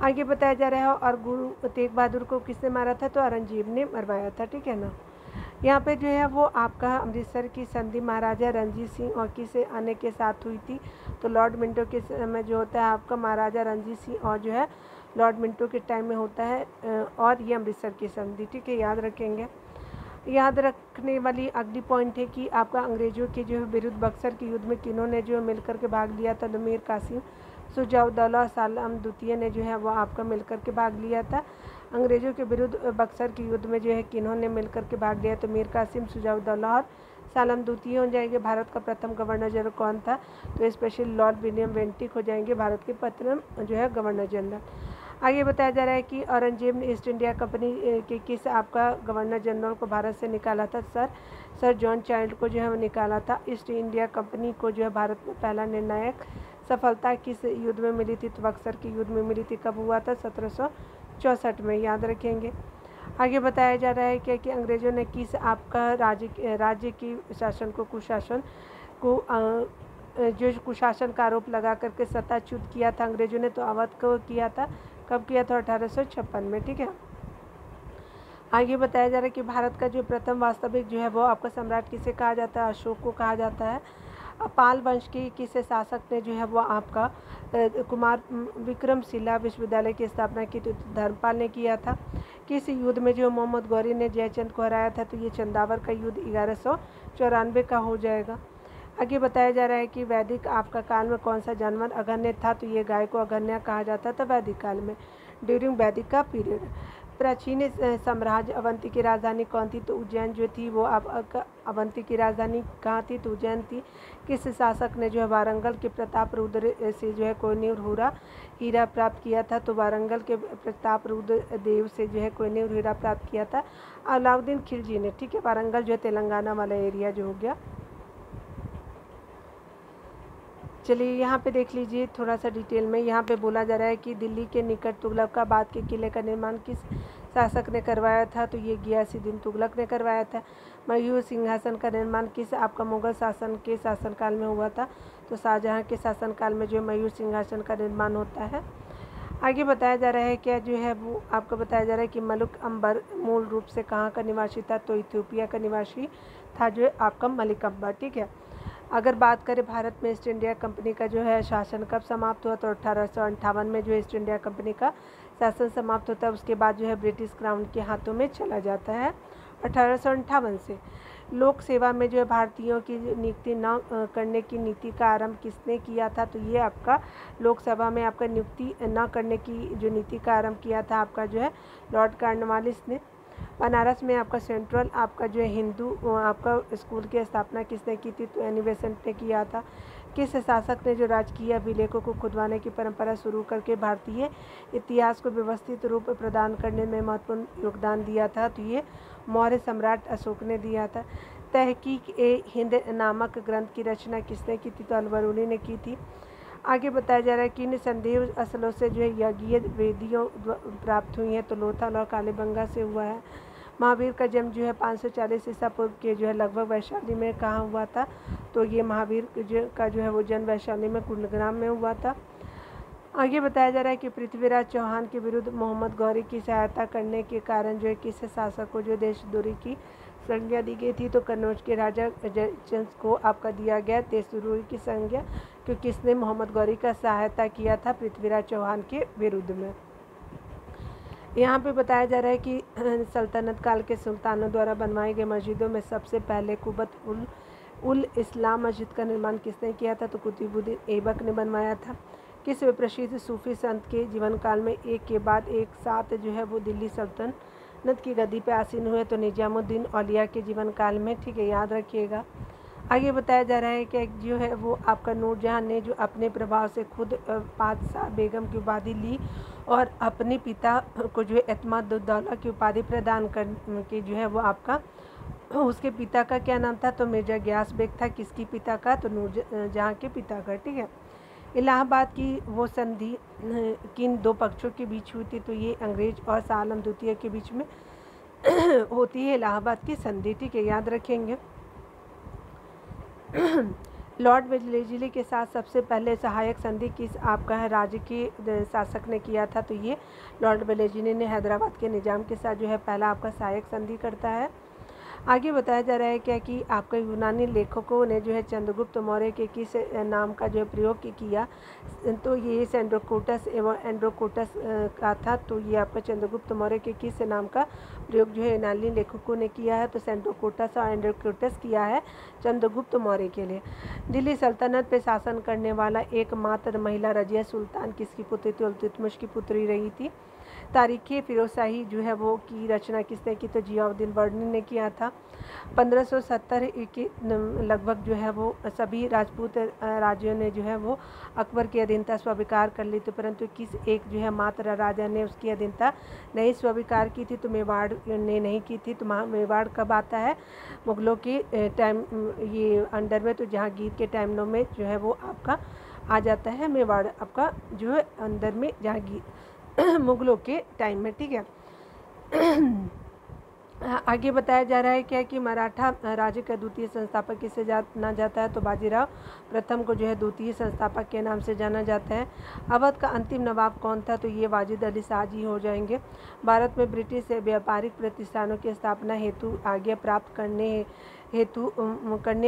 आगे बताया जा रहा है और गुरु तेग बहादुर को किसने मारा था, तो औरंगजेब ने मरवाया था। ठीक है ना। यहाँ पे जो है वो आपका अमृतसर की संधि महाराजा रणजीत सिंह और किसे आने के साथ हुई थी, तो लॉर्ड मिंटो के समय जो होता है आपका महाराजा रणजीत सिंह और जो है लॉर्ड मिंटो के टाइम में होता है, और ये अमृतसर की संधि। ठीक है, याद रखेंगे। याद रखने वाली अगली पॉइंट है कि आपका अंग्रेजों के जो है विरुद्ध बक्सर के युद्ध में किन्होंने जो मिलकर के भाग लिया था, तो मीर कासिम शुजाउद्दौला सालम द्वितीय ने जो है वो आपका मिलकर के भाग लिया था। अंग्रेजों के विरुद्ध बक्सर के युद्ध में जो है किन्होंने मिलकर के भाग लिया, तो मीर कासिम शुजाउद्दौला और सालम द्वितीय हो जाएंगे। भारत का प्रथम गवर्नर जनरल कौन था, तो स्पेशली लॉर्ड विलियम बेंटिक हो जाएंगे भारत के प्रथम जो है गवर्नर जनरल। आगे बताया जा रहा है कि औरंगजेब ने ईस्ट इंडिया कंपनी के किस आपका गवर्नर जनरल को भारत से निकाला था, सर जॉन चाइल्ड को जो है वो निकाला था। ईस्ट इंडिया कंपनी को जो है भारत में पहला निर्णायक सफलता किस युद्ध में मिली थी, तो बक्सर के युद्ध में मिली थी। कब हुआ था, 1764 में। याद रखेंगे। आगे बताया जा रहा है कि अंग्रेजों ने किस आपका राज्य की शासन को कुशासन को जो कुशासन का आरोप लगा करके सत्ताच्युत किया था अंग्रेजों ने, तो अवध को किया था। कब किया था, 1856 में। ठीक है। आगे बताया जा रहा है कि भारत का जो प्रथम वास्तविक जो है वो आपका सम्राट किसे कहा जाता है, अशोक को कहा जाता है। पाल वंश के किस शासक ने जो है वो आपका कुमार विक्रमशिला विश्वविद्यालय की स्थापना की, तो धर्मपाल ने किया था। किस युद्ध में जो मोहम्मद गौरी ने जयचंद को हराया था, तो ये चंदावर का युद्ध 1194 का हो जाएगा। आगे बताया जा रहा है कि वैदिक आपका काल में कौन सा जानवर अगण्य था, तो ये गाय को अगण्य कहा जाता था वैदिक काल में, ड्यूरिंग वैदिक का पीरियड। प्राचीन साम्राज्य अवंती की राजधानी कौन थी, तो उज्जैन जो थी वो अवंती की राजधानी कहाँ थी, तो उज्जैन थी। किस शासक ने जो है वारंगल के प्रताप रुद्र से जो है कोहिनूर हीरा प्राप्त किया था, तो वारंगल के प्रताप रुद्र देव से जो है कोहिनूर हीरा प्राप्त किया था अलाउद्दीन खिलजी ने। ठीक है। वारंगल जो है तेलंगाना वाला एरिया जो हो गया। चलिए यहाँ पे देख लीजिए थोड़ा सा डिटेल में। यहाँ पे बोला जा रहा है कि दिल्ली के निकट तुगलकाबाद के किले का निर्माण किस शासक ने करवाया था, तो ये गियासुद्दीन तुगलक ने करवाया था। मयूर सिंहासन का निर्माण किस आपका मुगल शासन के शासनकाल में हुआ था, तो शाहजहाँ के शासनकाल में जो मयूर सिंहासन का निर्माण होता है। आगे बताया जा रहा है क्या जो है वो आपको बताया जा रहा है कि मलिक अंबर मूल रूप से कहाँ का निवासी था, तो इथियोपिया का निवासी था जो है आपका मलिक अंबर। ठीक है। अगर बात करें भारत में ईस्ट इंडिया कंपनी का जो है शासन कब समाप्त हुआ, तो 1858 में जो ईस्ट इंडिया कंपनी का शासन समाप्त होता है। उसके बाद जो है ब्रिटिश क्राउन के हाथों में चला जाता है 1858 से। लोक सेवा में जो है भारतीयों की नियुक्ति न करने की नीति का आरंभ किसने किया था? तो ये आपका लोकसभा में आपका नियुक्ति न करने की जो नीति का आरंभ किया था आपका जो है लॉर्ड कॉर्नवालिस ने। बनारस में आपका सेंट्रल आपका जो है हिंदू आपका स्कूल की स्थापना किसने की थी? तो एनी बेसेंट ने किया था। किस शासक ने जो राजकीय अभिलेखों को खुदवाने की परंपरा शुरू करके भारतीय इतिहास को व्यवस्थित रूप प्रदान करने में महत्वपूर्ण योगदान दिया था? तो ये मौर्य सम्राट अशोक ने दिया था। तहकीक-ए-हिंद नामक ग्रंथ की रचना किसने की थी? तो अल-बरूनी ने की थी। आगे बताया जा रहा है कि इन संदेह असलों से जो है यज्ञीय वेदियों प्राप्त हुई हैं? तो लोथल और कालीबंगा से हुआ है। महावीर का जन्म जो है 540 ईसा पूर्व के जो है लगभग वैशाली में कहाँ हुआ था? तो ये महावीर का जो है वो जन्म वैशाली में कुंडग्राम में हुआ था। आगे बताया जा रहा है कि पृथ्वीराज चौहान के विरुद्ध मोहम्मद गौरी की सहायता करने के कारण जो है किस शासक को जो देशद्रोही की संज्ञा दी गई थी? तो कन्नौज के राजा जयचंद को आपका दिया गया देशद्रोही की संज्ञा, क्योंकि किसने मोहम्मद गौरी का सहायता किया था पृथ्वीराज चौहान के विरुद्ध में। यहाँ पे बताया जा रहा है कि सल्तनत काल के सुल्तानों द्वारा बनवाई गई मस्जिदों में सबसे पहले कुबत उल इस्लाम मस्जिद का निर्माण किसने किया था? तो कुतुबुद्दीन ऐबक ने बनवाया था। किस प्रसिद्ध सूफी संत के जीवन काल में एक के बाद एक साथ जो है वो दिल्ली सल्तनत की गद्दी पे आसीन हुए? तो निजामुद्दीन औलिया के जीवन काल में, ठीक है, याद रखिएगा। आगे बताया जा रहा है कि जो है वो आपका नूरजहां ने जो अपने प्रभाव से खुद बादशाह बेगम की उपाधि ली और अपने पिता को जो है एतमादुद्दौला की उपाधि प्रदान कर के जो है वो आपका उसके पिता का क्या नाम था? तो मिर्जा गियास बेग था। किसकी पिता का? तो नूरजहां के पिता का, ठीक है। इलाहाबाद की वो संधि किन दो पक्षों के बीच हुई थी? तो ये अंग्रेज और शाह आलम द्वितीय के बीच में होती है इलाहाबाद की संधि, ठीक है, याद रखेंगे। लॉर्ड वेलेस्ली के साथ सबसे पहले सहायक संधि किस आपका है राज्य के शासक ने किया था? तो ये लॉर्ड वेलेस्ली ने हैदराबाद के निजाम के साथ जो है पहला आपका सहायक संधि करता है। आगे बताया जा रहा है क्या कि आपके यूनानी लेखकों ने जो है चंद्रगुप्त मौर्य के किस नाम का जो है प्रयोग किया? तो ये सेंड्रोकोटस एवं एंड्रोकोटस का था। तो ये आपका चंद्रगुप्त मौर्य के किस नाम का प्रयोग जो है यूनानी लेखकों ने किया है? तो सेंड्रोकोटस और एंड्रोकोटस किया है चंद्रगुप्त मौर्य के लिए। दिल्ली सल्तनत पर शासन करने वाला एकमात्र महिला रजिया सुल्तान किसकी पुत्री थी? इल्तुतमिश की पुत्री रही थी। तारीख़ फिरोजशाही जो है वो की रचना किसने की? तो जियाउद्दीन बर्नी ने किया था। 1570 के लगभग जो है वो सभी राजपूत राज्यों ने जो है वो अकबर की अधीनता स्वीकार कर ली थी, परंतु किस एक जो है मात्र राजा ने उसकी अधीनता नहीं स्वीकार की थी? तो मेवाड़ ने नहीं की थी। तो मेवाड़ कब आता है? मुगलों के टाइम ये अंडर में, तो जहांगीर के टाइम में जो है वो आपका आ जाता है मेवाड़ आपका जो है अंदर में जहांगीर मुगलों के टाइम में, ठीक है। आगे बताया जा रहा है क्या कि मराठा राज्य का द्वितीय संस्थापक किसे जाना जाता है? तो बाजीराव प्रथम को जो है द्वितीय संस्थापक के नाम से जाना जाता है। अवध का अंतिम नवाब कौन था? तो ये वाजिद अली शाह जी हो जाएंगे। भारत में ब्रिटिश व्यापारिक प्रतिष्ठानों की स्थापना हेतु आज्ञा प्राप्त करने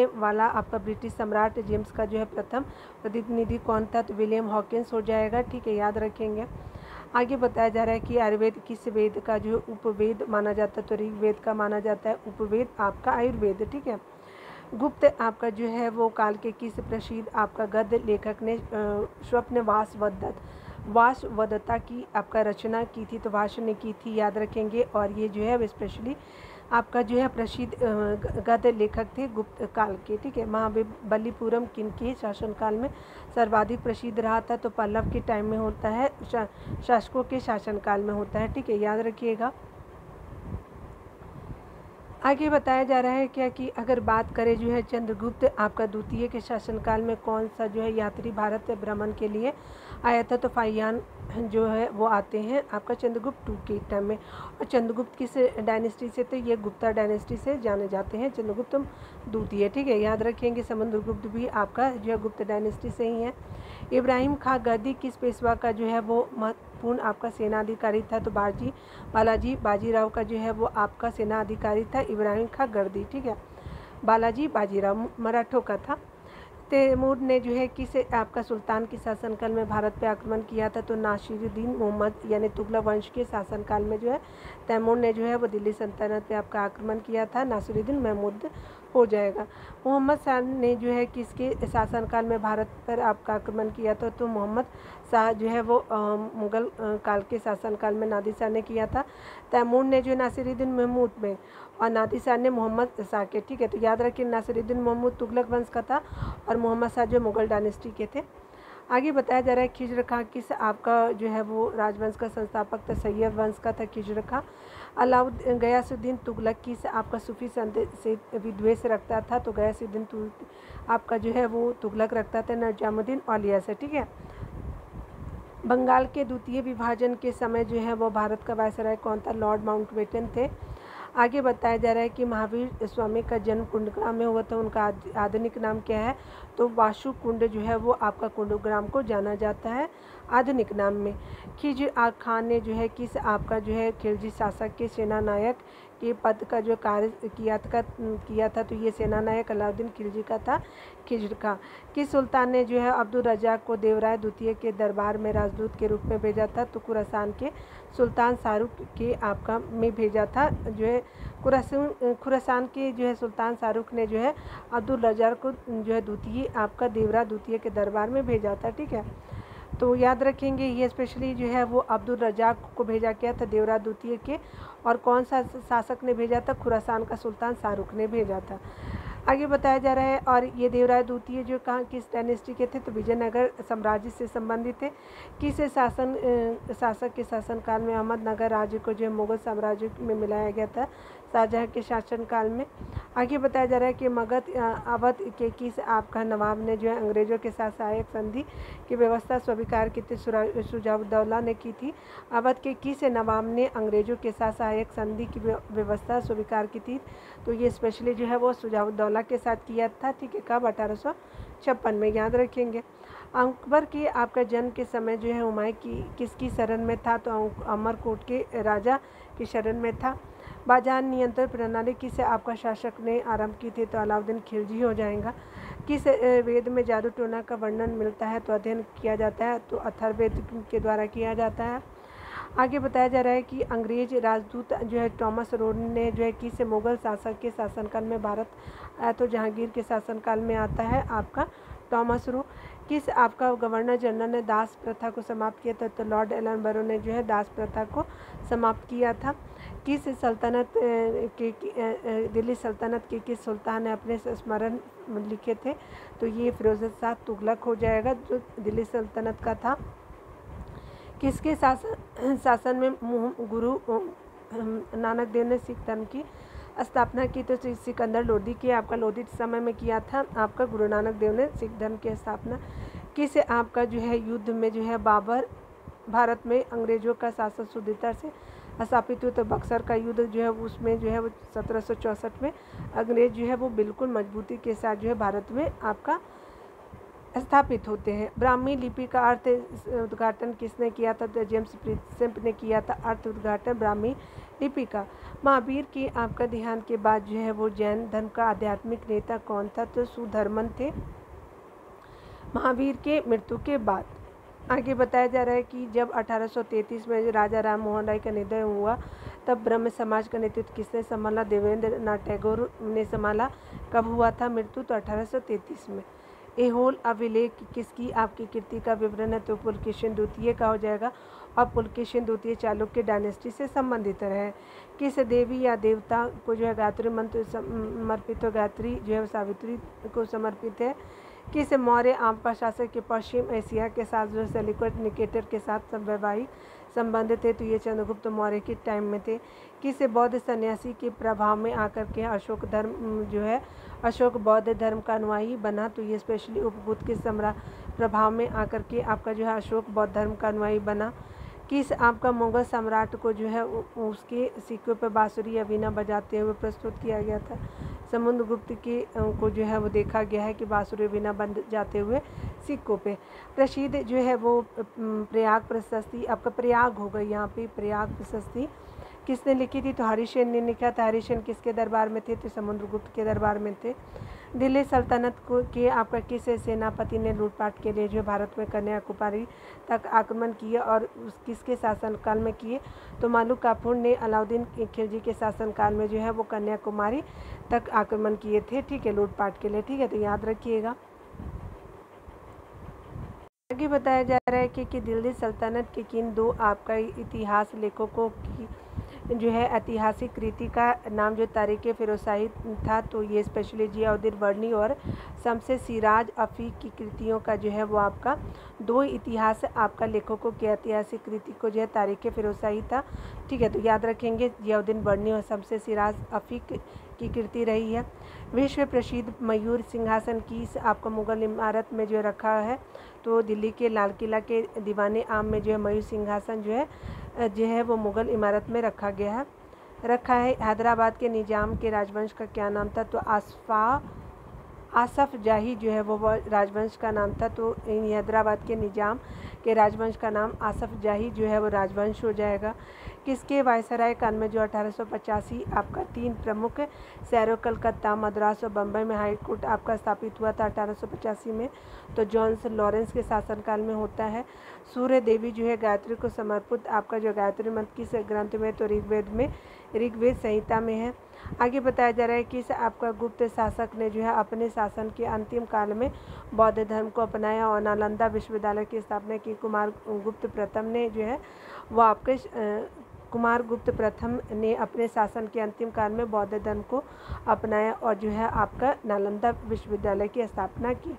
वाला आपका ब्रिटिश सम्राट जेम्स का जो है प्रथम प्रतिनिधि कौन था? तो विलियम हॉकिंस हो जाएगा, ठीक है, याद रखेंगे। आगे बताया जा रहा है कि आयुर्वेद किस वेद का जो उपवेद माना जाता है? तो ऋग्वेद का माना जाता है उपवेद आपका आयुर्वेद, ठीक है। गुप्त आपका जो है वो काल के किस प्रसिद्ध आपका गद्य लेखक ने स्वप्न वासवदत्ता की आपका रचना की थी? तो भाष्य ने की थी, याद रखेंगे। और ये जो है स्पेशली आपका जो है प्रसिद्ध गद्य लेखक थे गुप्त काल के, ठीक है। महाबलीपुरम किनके शासनकाल में सर्वाधिक प्रसिद्ध रहा था? तो पल्लव के टाइम में होता है, शासकों के शासनकाल में होता है, ठीक है, याद रखिएगा। आगे बताया जा रहा है क्या कि अगर बात करें जो है चंद्रगुप्त आपका द्वितीय के शासनकाल में कौन सा जो है यात्री भारत भ्रमण के लिए आया था? तो फाहियान जो है वो आते हैं आपका चंद्रगुप्त टू के टाइम में। और चंद्रगुप्त किस डायनेस्टी से थे? ये गुप्ता डायनेस्टी से जाने जाते हैं चंद्रगुप्त द्वितीय, ठीक है, याद रखेंगे। समुद्रगुप्त भी आपका जो है गुप्त डायनेस्टी से ही है। इब्राहिम खां गर्दी किस पेशवा का जो है वो महत्वपूर्ण आपका सेनाधिकारी था? तो बालाजी बाजीराव का जो है वो आपका सेनाधिकारी था इब्राहिम खां गर्दी, ठीक है। बालाजी बाजीराव मराठों का था। तैमूर ने जो है किस आपका सुल्तान के शासनकाल में भारत पे आक्रमण किया था? तो नासिरुद्दीन मोहम्मद यानी तुगलक वंश के शासनकाल में जो है तैमूर ने जो है वो दिल्ली सल्तनत पे आपका आक्रमण किया था। नासिरुद्दीन महमूद हो जाएगा। मोहम्मद शाह ने जो है किसके शासनकाल में भारत पर आपका आक्रमण किया था? तो मोहम्मद शाह जो है वो मुग़ल काल के शासनकाल में नादिर शाह ने किया था। तैमूर ने जो नासिरुद्दीन महमूद में और नादिर शाह ने मोहम्मद शाह के। ठीक है, तो याद रखिए नासिरुद्दीन महमूद तुगलक वंश का था और मोहम्मद शाह जो मुग़ल डायनेस्टी के थे। आगे बताया जा रहा है खिज़्र खां किस आपका जो है वो राजवंश का संस्थापक था? सैयद वंश का था खिज़्र खां। अलाउद्दीन गयासुद्दीन तुगलक किस आपका सूफी संत से विद्वेष रखता था? तो गयासुद्दीन आपका जो है वो तुगलक रखता था निजामुद्दीन औलिया से। ठीक है, बंगाल के द्वितीय विभाजन के समय जो है वो भारत का वायसराय कौन था? लॉर्ड माउंटबेटन थे। आगे बताया जा रहा है कि महावीर स्वामी का जन्म कुंडग्राम में हुआ था। उनका आधुनिक नाम क्या है? तो वाशु कुंड जो है वो आपका कुंडग्राम को जाना जाता है आधुनिक नाम में। खिज़्र खान ने जो है किस आपका जो है खिलजी शासक के सेना नायक के पद का जो कार्य किया था? तो ये सेना नायक अलाउद्दीन खिलजी का था खिज़्र खां। किस सुल्तान ने जो है अब्दुल रज़ाक को देवराय द्वितीय के दरबार में राजदूत के रूप में भेजा था? तो खुरासान के सुल्तान शाहरुख के आपका में भेजा था। जो है खुरासान के जो है सुल्तान शाहरुख ने जो है अब्दुल रज़ाक को जो है द्वितीय आपका देवराय द्वितीय के दरबार में भेजा था। ठीक है, तो याद रखेंगे ये स्पेशली जो है वो अब्दुल रज़ाक को भेजा गया था देवराय द्वितीय के। और कौन सा शासक ने भेजा था? खुरासान का सुल्तान शाहरुख ने भेजा था। आगे बताया जा रहा है और ये देवराय द्वितीय जो कहाँ किस डायनेस्टी के थे? तो विजयनगर साम्राज्य से संबंधित थे। किस शासक के शासनकाल में अहमदनगर राज्य को जो है मुगल साम्राज्य में मिलाया गया था? शाहजहाँ के शासनकाल में। आगे बताया जा रहा है कि मगध अवध के किस आपका नवाब ने जो है अंग्रेजों के साथ सहायक संधि की व्यवस्था स्वीकार की थी? शुजाउद्दौला ने की थी। अवध के किस नवाब ने अंग्रेजों के साथ सहायक संधि की व्यवस्था स्वीकार की थी? तो ये स्पेशली जो है वो शुजाउद्दौला के साथ किया था। ठीक है, कब? 1856 में। याद रखेंगे। अकबर के आपका जन्म के समय जो है हुमायूं की किसकी शरण में था? तो अमरकोट के राजा की शरण में था। बाजार नियंत्रण प्रणाली किस आपका शासक ने आरंभ की थी? तो अलाउद्दीन खिलजी हो जाएगा। किस वेद में जादू टोना का वर्णन मिलता है? तो अध्ययन किया जाता है तो अथर्ववेद के द्वारा किया जाता है। आगे बताया जा रहा है कि अंग्रेज राजदूत जो है टॉमस रोड ने जो है किस मुगल शासक के शासनकाल में भारत आया? तो जहांगीर के शासनकाल में आता है आपका टॉमस रो। किस आपका गवर्नर जनरल ने दास प्रथा को समाप्त किया था? तो लॉर्ड एलनबरो ने जो है दास प्रथा को समाप्त किया था। किस सल्तनत के दिल्ली सल्तनत के किस सुल्तान ने अपने स्मरण लिखे थे? तो ये फिरोज शाह तुगलक हो जाएगा जो दिल्ली सल्तनत का था। किसके शासन में गुरु नानक देव ने सिख धर्म की स्थापना की? तो सिकंदर लोदी के आपका लोधी समय में किया था आपका गुरु नानक देव ने सिख धर्म की स्थापना। किस आपका जो है युद्ध में जो है बाबर भारत में अंग्रेजों का शासन शुद्धता से स्थापित हुआ? तो बक्सर का युद्ध जो है उसमें जो है वो 1764 में अंग्रेज जो है वो बिल्कुल मजबूती के साथ जो है भारत में आपका स्थापित होते हैं। ब्राह्मी लिपि का अर्थ उद्घाटन किसने किया था? तो जेम्स प्रिंसेप ने किया था अर्थ उद्घाटन ब्राह्मी लिपि का। महावीर के आपका देहांत के बाद जो है वो जैन धर्म का आध्यात्मिक नेता कौन था? तो सुधर्मन थे महावीर के मृत्यु के बाद। आगे बताया जा रहा है कि जब 1833 में राजा राम मोहन राय का निधन हुआ तब ब्रह्म समाज का नेतृत्व किसने संभाला? देवेंद्र नाथ टैगोर ने संभाला। कब हुआ था मृत्यु? तो 1833 में। ऐहोल अभिलेख किसकी आपकी कृति का विवरण है? तो पुलकेशिन द्वितीय का हो जाएगा। और पुलकेशिन द्वितीय चालुक्य डायनेस्टी से संबंधित रहे। किस देवी या देवता को जो है गायत्री मंत्र समर्पित हो? गायत्री जो है सावित्री को समर्पित है। किस मौर्य आपका शासक के पश्चिम एशिया के साथ जो सेल्यूकस निकेटर के साथ वैवाहिक संबंध थे? तो ये चंद्रगुप्त मौर्य के टाइम में थे। किस बौद्ध सन्यासी के प्रभाव में आकर के अशोक धर्म जो है अशोक बौद्ध धर्म का अनुयायी बना? तो ये स्पेशली उपगुप्त के प्रभाव में आकर के आपका जो है अशोक बौद्ध धर्म का अनुयायी बना। किस आपका मुगल सम्राट को जो है उसके सिक्कों पर बांसुरी या वीणा बजाते हुए प्रस्तुत किया गया था? समुद्रगुप्त के को जो है वो देखा गया है कि बांसुरी वीणा बजाते हुए सिक्कों पे। प्रसिद्ध जो है वो प्रयाग प्रशस्ति आपका प्रयाग होगा यहाँ पे। प्रयाग प्रशस्ति किसने लिखी थी? तो हरिसेन ने लिखा था। हरिसेन किसके दरबार में थे? तो समुद्रगुप्त के दरबार में थे। दिल्ली सल्तनत को के आपका किस सेनापति ने लूटपाट के लिए जो भारत में कन्याकुमारी तक आक्रमण किए और किसके शासनकाल में किए? तो मलुक काफूर ने अलाउद्दीन खिलजी के शासनकाल में जो है वो कन्याकुमारी तक आक्रमण किए थे, ठीक है, लूटपाट के लिए, ठीक है, तो याद रखिएगा। आगे बताया जा रहा है कि दिल्ली सल्तनत के किन दो आपका इतिहास लेखकों की जो है ऐतिहासिक कृति का नाम जो तारीख फ़िरोज़शाही था, तो ये स्पेशली जियाउद्दीन वर्णी और शमसे सिराज अफ़ीक की कृतियों का जो है वो आपका दो इतिहास आपका लेखकों की ऐतिहासिक कृति को जो है तारीख फ़िरोज़शाही था, ठीक है, तो याद रखेंगे जियाउद्दीन वर्णी और शमसे सिराज अफ़ीक की कृति रही है। विश्व प्रसिद्ध मयूर सिंहासन की आपका मुग़ल इमारत में जो रखा है, तो दिल्ली के लाल किला के दीवाने आम में जो है मयूर सिंहासन जो है वो मुग़ल इमारत में रखा है। हैदराबाद के निज़ाम के राजवंश का क्या नाम था? तो आसफ जाही जो है वो राजवंश का नाम था। तो हैदराबाद के निज़ाम के राजवंश का नाम आसफ जाही जो है वो राजवंश हो जाएगा। किसके वायसराय काल में जो 1885 आपका 3 प्रमुख शहरों कलकत्ता, मद्रास और बम्बई में हाई कोर्ट आपका स्थापित हुआ था 1885 में? तो जॉन लॉरेंस के शासनकाल में होता है। सूर्य देवी जो है गायत्री को समर्पित आपका जो गायत्री मंत्र किस ग्रंथ में? तो ऋग्वेद संहिता में है। आगे बताया जा रहा है कि इस आपका गुप्त शासक ने जो है अपने शासन के अंतिम काल में बौद्ध धर्म को अपनाया और नालंदा विश्वविद्यालय की स्थापना की। कुमार गुप्त प्रथम ने जो है वो आपके कुमार गुप्त प्रथम ने अपने शासन के अंतिम काल में बौद्ध धर्म को अपनाया और जो है आपका नालंदा विश्वविद्यालय की स्थापना की।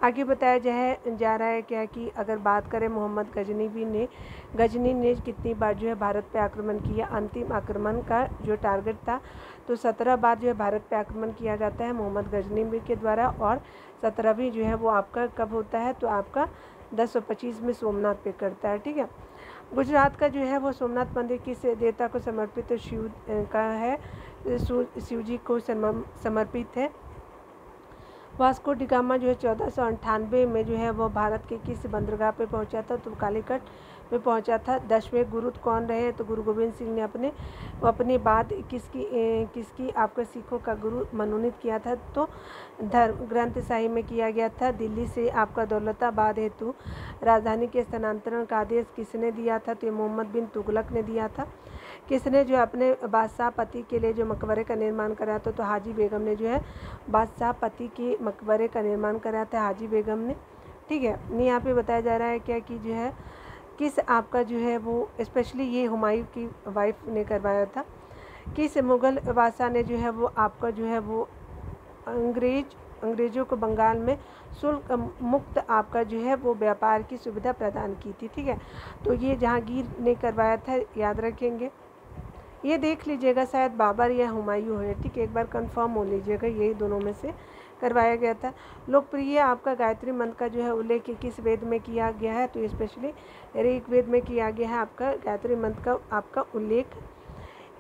आगे बताया जा रहा है क्या कि अगर बात करें मोहम्मद गजनी ने कितनी बार जो है भारत पे आक्रमण किया? अंतिम आक्रमण का जो टारगेट था, तो 17 बार जो है भारत पे आक्रमण किया जाता है मोहम्मद गजनी के द्वारा, और 17वीं जो है वो आपका कब होता है? तो आपका 1025 में सोमनाथ पे करता है, ठीक है। गुजरात का जो है वो सोमनाथ मंदिर किस देवता को समर्पित? तो शिव का है, शिव जी को समर्पित है। वास्को डी गामा जो है 1498 में जो है वो भारत के किस बंदरगाह पे पहुंचा था? तो कालीकट में पहुंचा था। 10वें गुरु कौन रहे? तो गुरु गोविंद सिंह ने अपने बाद किसकी आपका सिखों का गुरु मनोनीत किया था? तो धर्म ग्रंथ साहिब में किया गया था। दिल्ली से आपका दौलताबाद हेतु राजधानी के स्थानांतरण का आदेश किसने दिया था? तो मोहम्मद बिन तुगलक ने दिया था। किसने जो अपने बादशाह पति के लिए जो मकबरे का निर्माण कराया था? तो हाजी बेगम ने जो है बादशाह पति के मकबरे का निर्माण कराया था, हाजी बेगम ने, ठीक है। नहीं, यहाँ पे बताया जा रहा है क्या कि जो है किस आपका जो है वो स्पेशली ये हुमायूं की वाइफ ने करवाया था। किस मुग़ल बादशाह ने जो है वो आपका जो है वो अंग्रेज़ों को बंगाल में शुल्क मुक्त आपका जो है वो व्यापार की सुविधा प्रदान की थी, ठीक है। तो ये जहांगीर ने करवाया था, याद रखेंगे। ये देख लीजिएगा शायद बाबर या हुमायूं है, ठीक है, एक बार कंफर्म हो लीजिएगा, यही दोनों में से करवाया गया था। लोकप्रिय आपका गायत्री मंत्र का जो है उल्लेख किस वेद में किया गया है? तो स्पेशली ऋग्वेद में किया गया है आपका गायत्री मंत्र का आपका उल्लेख।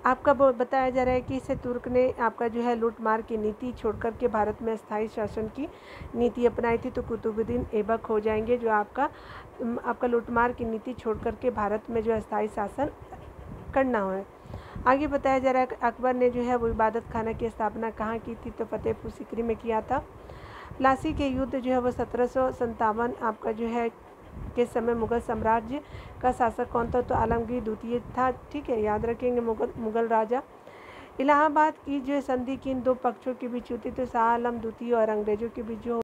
आपका बताया जा रहा है कि इसे तुर्क ने आपका जो है लूटमार की नीति छोड़कर के भारत में स्थायी शासन की नीति अपनाई थी। तो कुतुबुद्दीन ऐबक हो जाएंगे जो आपका लूटमार की नीति छोड़कर के भारत में जो स्थायी शासन करना है। आगे बताया जा रहा है कि अकबर ने जो है वो इबादत खाना की स्थापना कहाँ की थी? तो फतेहपुर सीकरी में किया था। प्लासी के युद्ध जो है वो 1757 आपका जो है के समय मुगल साम्राज्य का शासक कौन था? तो आलमगीर द्वितीय था, ठीक है, याद रखेंगे, मुगल राजा। इलाहाबाद की जो संधि किन दो पक्षों के बीच हुई थी? तो शाह आलम द्वितीय और अंग्रेजों के बीच जो